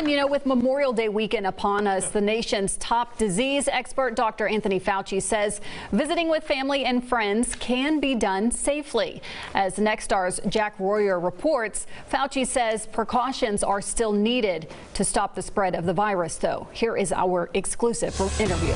You know, with Memorial Day weekend upon us, the nation's top disease expert, Dr. Anthony Fauci, says visiting with family and friends can be done safely. As Nexstar's Jack Royer reports, Fauci says precautions are still needed to stop the spread of the virus, though. Here is our exclusive interview.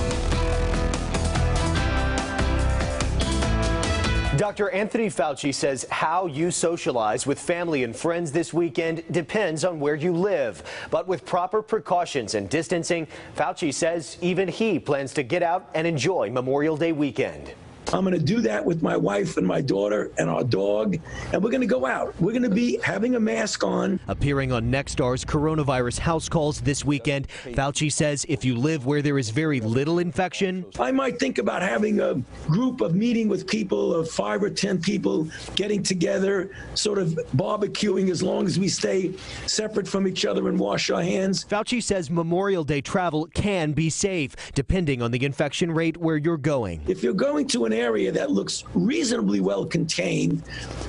Dr. Anthony Fauci says how you socialize with family and friends this weekend depends on where you live. But with proper precautions and distancing, Fauci says even he plans to get out and enjoy Memorial Day weekend. I'm going to do that with my wife and my daughter and our dog, and we're going to go out. We're going to be having a mask on. Appearing on Nexstar's coronavirus house calls this weekend, Fauci says if you live where there is very little infection, I might think about having a group of meeting with people of 5 or 10 people, getting together, sort of barbecuing as long as we stay separate from each other and wash our hands. Fauci says Memorial Day travel can be safe, depending on the infection rate where you're going. If you're going to an area that looks reasonably well contained,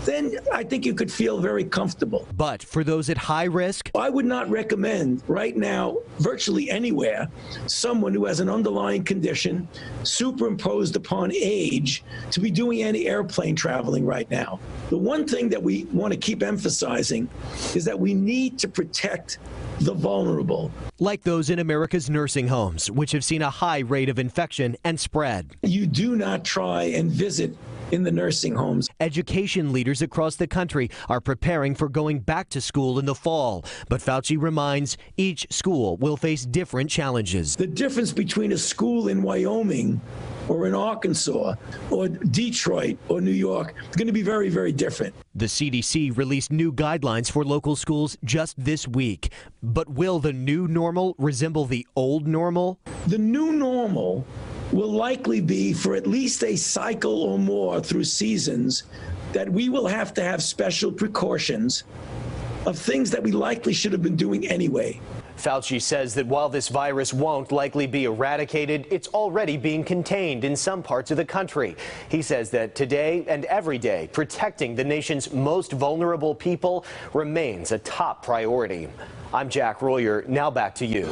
then I think you could feel very comfortable. But for those at high risk, I would not recommend right now, virtually anywhere, someone who has an underlying condition superimposed upon age to be doing any airplane traveling right now. The one thing that we want to keep emphasizing is that we need to protect the vulnerable. Like those in America's nursing homes, which have seen a high rate of infection and spread. You do not try and visit in the nursing homes. Education leaders across the country are preparing for going back to school in the fall. But Fauci reminds each school will face different challenges. The difference between a school in Wyoming or in Arkansas or Detroit or New York is going to be very, very different. The CDC released new guidelines for local schools just this week. But will the new normal resemble the old normal? The new normal will likely be, for at least a cycle or more through seasons, that we will have to have special precautions of things that we likely should have been doing anyway. Fauci says that while this virus won't likely be eradicated, it's already being contained in some parts of the country. He says that today and every day, protecting the nation's most vulnerable people remains a top priority. I'm Jack Royer. Now back to you.